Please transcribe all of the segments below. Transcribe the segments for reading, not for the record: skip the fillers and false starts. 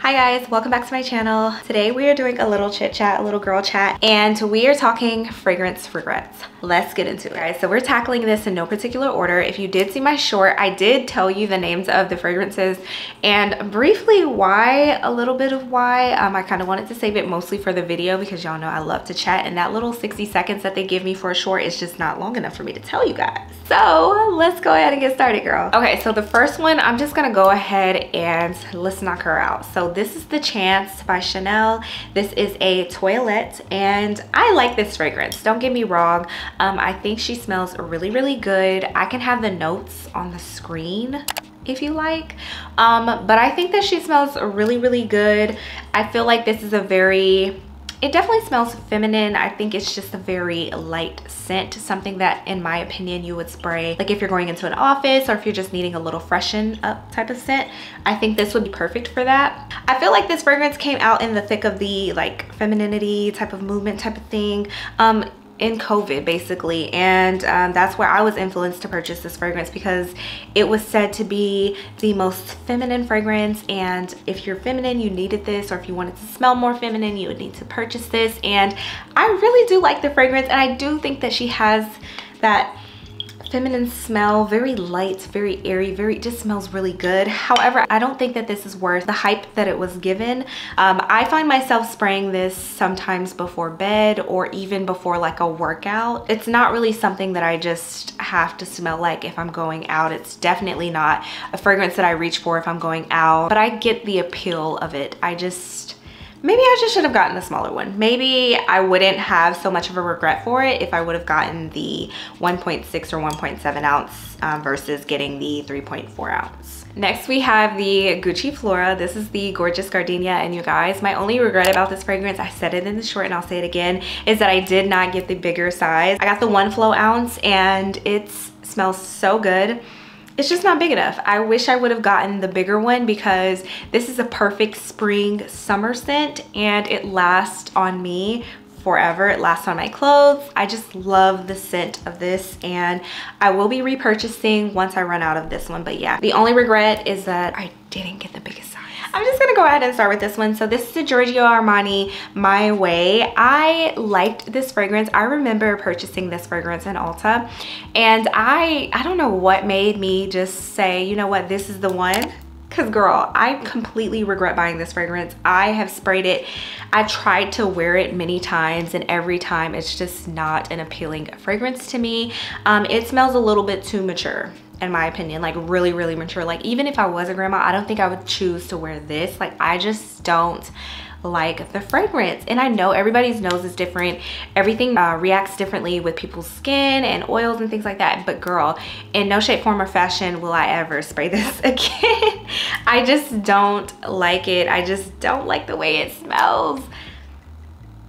Hi guys, welcome back to my channel. Today we are doing a little chit chat, a little girl chat, and we are talking fragrance regrets. Let's get into it, guys. So we're tackling this in no particular order. If you did see my short, I did tell you the names of the fragrances and briefly why, a little bit of why. I kind of wanted to save it mostly for the video because y'all know I love to chat, and that little 60 seconds that they give me for a short is just not long enough for me to tell you guys. So let's go ahead and get started, girl. Okay, so the first one, I'm just gonna go ahead and let's knock her out. So this is the Chance by Chanel. This is a toilette and I like this fragrance, don't get me wrong. I think she smells really, really good. I can have the notes on the screen if you like, but I think that she smells really, really good. I feel like this is it definitely smells feminine. I think it's just a very light scent, something that in my opinion you would spray like if you're going into an office or if you're just needing a little freshen up type of scent. I think this would be perfect for that. I feel like this fragrance came out in the thick of the like femininity type of movement type of thing in COVID basically, and that's where I was influenced to purchase this fragrance because it was said to be the most feminine fragrance, and if you're feminine you needed this, or if you wanted to smell more feminine you would need to purchase this. And I really do like the fragrance, and I do think that she has that feminine smell, very light, very airy, just smells really good. However, I don't think that this is worth the hype that it was given. I find myself spraying this sometimes before bed or even before like a workout. It's not really something that I just have to smell like if I'm going out. It's definitely not a fragrance that I reach for if I'm going out, but I get the appeal of it. Maybe I just should have gotten the smaller one. Maybe I wouldn't have so much of a regret for it if I would have gotten the 1.6 or 1.7 ounce versus getting the 3.4 ounce. Next we have the Gucci Flora. This is the Gorgeous Gardenia, and you guys, my only regret about this fragrance, I said it in the short and I'll say it again, is that I did not get the bigger size. I got the 1 flow ounce and it smells so good. It's just not big enough. I wish I would have gotten the bigger one because this is a perfect spring summer scent and it lasts on me forever. It lasts on my clothes. I just love the scent of this, and I will be repurchasing once I run out of this one. But yeah, the only regret is that I didn't get the biggest size. I'm just gonna go ahead and start with this one. So this is the Giorgio Armani My Way. I liked this fragrance. I remember purchasing this fragrance in Ulta, and I don't know what made me just say, you know what, this is the one. Cause girl, I completely regret buying this fragrance. I have sprayed it. I tried to wear it many times, and every time it's just not an appealing fragrance to me. It smells a little bit too mature in my opinion, like really, really mature. Like even if I was a grandma, I don't think I would choose to wear this. Like I just don't like the fragrance, and I know everybody's nose is different. Everything reacts differently with people's skin and oils and things like that, but girl, in no shape, form, or fashion will I ever spray this again. I just don't like it. I just don't like the way it smells.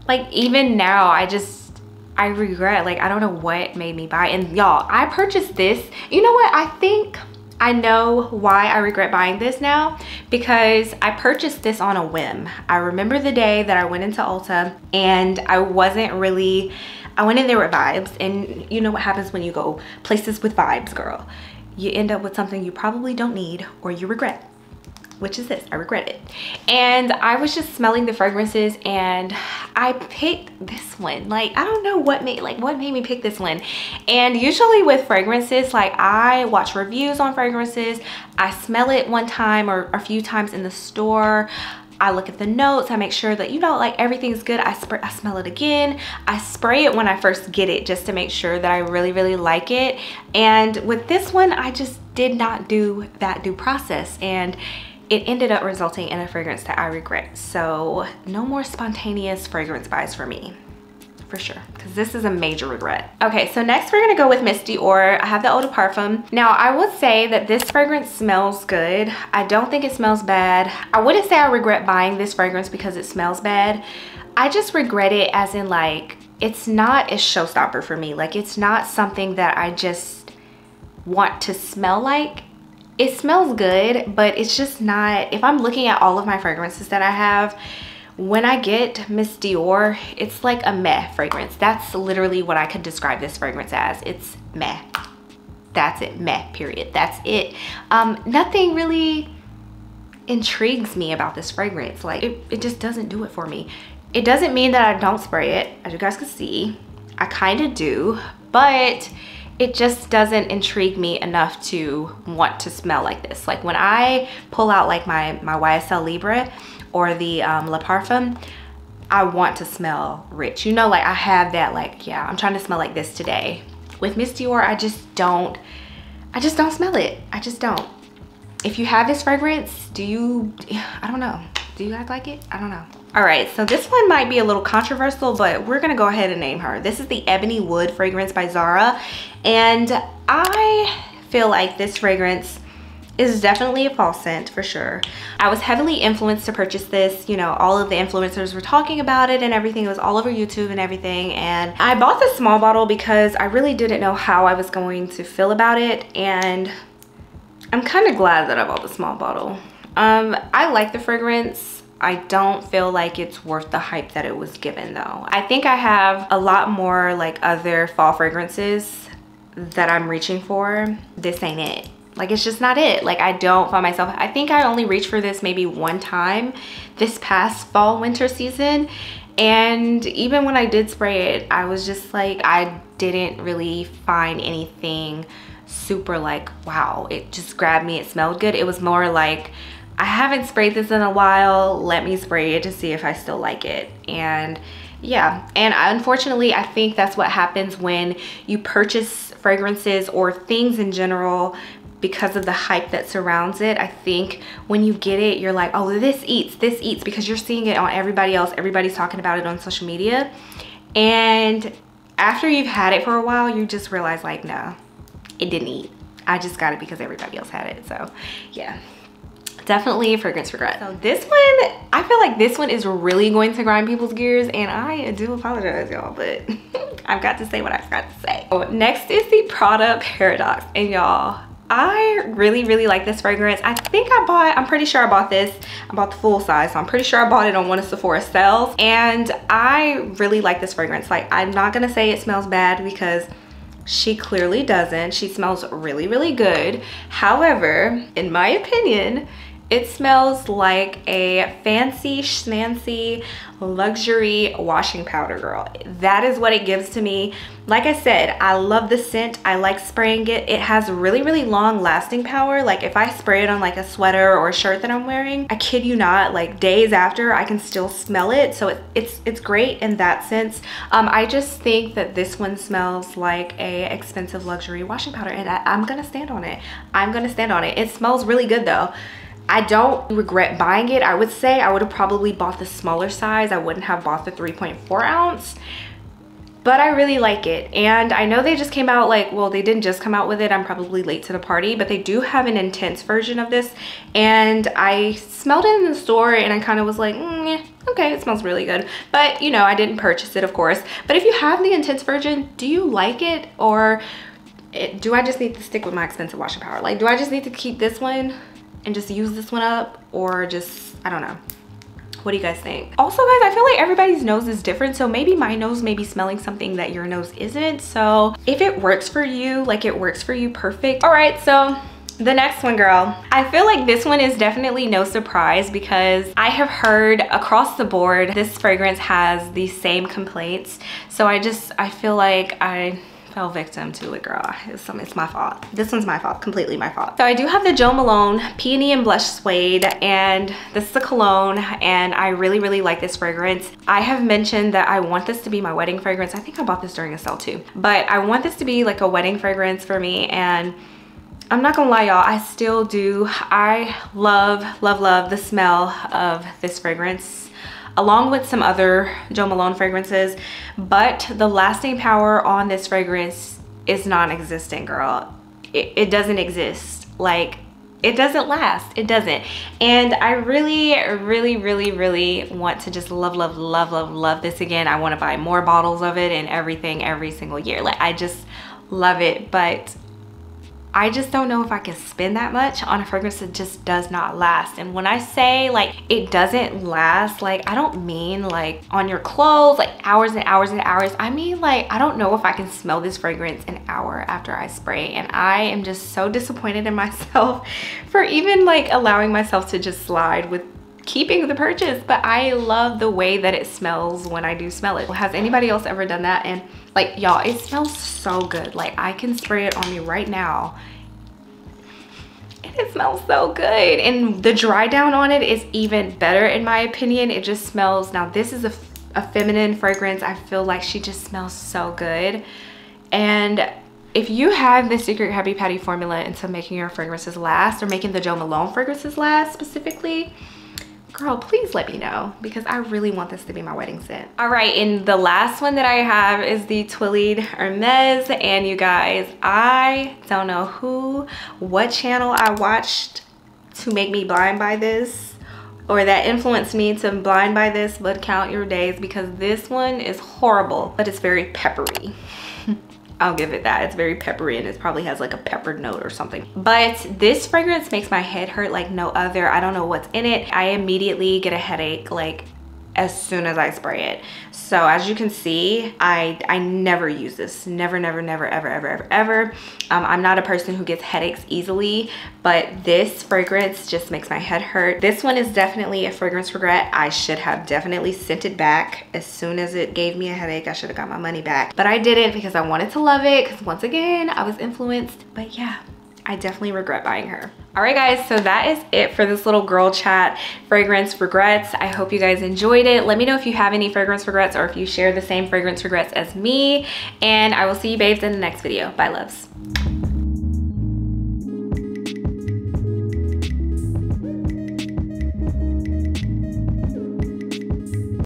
Like even now I regret, like I don't know what made me buy it. And y'all, I purchased this, you know what, I think I know why I regret buying this now, because I purchased this on a whim. I remember the day that I went into Ulta and I went in there with vibes, and you know what happens when you go places with vibes, girl. You end up with something you probably don't need or you regret, which is this. I regret it. And I was just smelling the fragrances and I picked this one. Like I don't know what made me pick this one. And usually with fragrances, like I watch reviews on fragrances, I smell it one time or a few times in the store, I look at the notes, I make sure that, you know, like everything's good. I smell it again. I spray it when I first get it just to make sure that I really, really like it. And with this one, I just did not do that due process, and it ended up resulting in a fragrance that I regret. So no more spontaneous fragrance buys for me, for sure, because this is a major regret. Okay, so next we're gonna go with Miss Dior. I have the Eau de Parfum. Now I would say that this fragrance smells good. I don't think it smells bad. I wouldn't say I regret buying this fragrance because it smells bad. I just regret it as in like, it's not a showstopper for me. Like it's not something that I just want to smell like. It smells good, but it's just not, if I'm looking at all of my fragrances that I have, when I get Miss Dior, it's like a meh fragrance. That's literally what I could describe this fragrance as. It's meh. That's it. Meh, period. That's it. Nothing really intrigues me about this fragrance. Like it just doesn't do it for me. It doesn't mean that I don't spray it. As you guys can see, I kind of do, but it just doesn't intrigue me enough to want to smell like this. Like when I pull out like my YSL Libre or the Le Parfum, I want to smell rich. You know, like I have that, like, yeah, I'm trying to smell like this today. With Miss Dior, I just don't smell it. I just don't. If you have this fragrance, I don't know. Do you guys like it? I don't know. All right, so this one might be a little controversial, but we're gonna go ahead and name her. This is the Ebony Wood fragrance by Zara. And I feel like this fragrance is definitely a fall scent for sure. I was heavily influenced to purchase this. You know, all of the influencers were talking about it and everything. It was all over YouTube and everything. And I bought the small bottle because I really didn't know how I was going to feel about it. And I'm kind of glad that I bought the small bottle. I like the fragrance. I don't feel like it's worth the hype that it was given though. I think I have a lot more like other fall fragrances that I'm reaching for. This ain't it. Like it's just not it. Like I don't find myself, I think I only reached for this maybe one time this past fall winter season. And even when I did spray it, I was just like, I didn't really find anything super like, wow, it just grabbed me, it smelled good. It was more like, I haven't sprayed this in a while, let me spray it to see if I still like it. And yeah, and unfortunately, I think that's what happens when you purchase fragrances or things in general because of the hype that surrounds it. I think when you get it, you're like, oh, this eats, because you're seeing it on everybody else. Everybody's talking about it on social media. And after you've had it for a while, you just realize like, no, it didn't eat. I just got it because everybody else had it. So yeah, definitely a fragrance regret. So this one, I feel like this one is really going to grind people's gears, and I do apologize, y'all, but I've got to say what I've got to say. So next is the Prada Paradox, and y'all, I really like this fragrance. I'm pretty sure I bought this. I bought the full size, so I'm pretty sure I bought it on one of Sephora's sales, and I really like this fragrance. Like, I'm not gonna say it smells bad because she clearly doesn't. She smells really good. However, in my opinion, it smells like a fancy schmancy luxury washing powder, girl. That is what it gives to me. Like I said, I love the scent. I like spraying it. It has really long lasting power. Like if I spray it on like a sweater or a shirt that I'm wearing, I kid you not, like days after I can still smell it. So it's great in that sense. I just think that this one smells like a expensive luxury washing powder, and I'm gonna stand on it. I'm gonna stand on it. It smells really good though. I don't regret buying it. I would say I would have probably bought the smaller size. I wouldn't have bought the 3.4 ounce, but I really like it. And I know they just came out, like, well, they didn't just come out with it. I'm probably late to the party, but they do have an intense version of this. And I smelled it in the store and I kind of was like, okay, it smells really good. But you know, I didn't purchase it, of course. But if you have the intense version, do you like it? Or do I just need to stick with my expensive washing powder? Like, do I just need to keep this one and just use this one up, or just, I don't know. What do you guys think? Also guys, I feel like everybody's nose is different, so maybe my nose may be smelling something that your nose isn't. So if it works for you, like it works for you, perfect. All right, so the next one, girl. I feel like this one is definitely no surprise because I have heard across the board this fragrance has the same complaints. So I feel like I fell victim to it, girl. It's my fault. This one's my fault, completely my fault. So I do have the Jo Malone Peony and Blush Suede, and this is a cologne, and I really like this fragrance. I have mentioned that I want this to be my wedding fragrance. I think I bought this during a sale too, but I want this to be like a wedding fragrance for me, and I'm not gonna lie, y'all, I still do. I love the smell of this fragrance, along with some other Jo Malone fragrances, but the lasting power on this fragrance is non-existent, girl. It doesn't exist. Like, it doesn't last. It doesn't. And I really want to just love this again. I want to buy more bottles of it and everything every single year. Like, I just love it, but I just don't know if I can spend that much on a fragrance that just does not last. And when I say like it doesn't last, like I don't mean like on your clothes, like hours and hours and hours. I mean like I don't know if I can smell this fragrance an hour after I spray. And I am just so disappointed in myself for even like allowing myself to just slide with keeping the purchase. But I love the way that it smells when I do smell it. Has anybody else ever done that? And like y'all, it smells so good. Like I can spray it on me right now and it smells so good. And the dry down on it is even better in my opinion. It just smells, now this is a feminine fragrance. I feel like she just smells so good. And if you have the secret Happy Patty formula into making your fragrances last, or making the Jo Malone fragrances last specifically, girl, please let me know, because I really want this to be my wedding scent. All right, and the last one that I have is the Twillied Hermes. And you guys, I don't know what channel I watched to make me blind by this, or that influenced me to blind by this, but count your days, because this one is horrible, but it's very peppery. I'll give it that. It's very peppery and it probably has like a peppered note or something. But this fragrance makes my head hurt like no other. I don't know what's in it. I immediately get a headache like as soon as I spray it. So as you can see, I never use this. Never, never, never, ever, ever, ever, ever. I'm not a person who gets headaches easily, but this fragrance just makes my head hurt. This one is definitely a fragrance regret. I should have definitely sent it back as soon as it gave me a headache. I should have got my money back, but I didn't because I wanted to love it, because once again, I was influenced. But yeah, I definitely regret buying her. All right guys, so that is it for this little girl chat fragrance regrets. I hope you guys enjoyed it. Let me know if you have any fragrance regrets, or if you share the same fragrance regrets as me, and I will see you babes in the next video. Bye loves.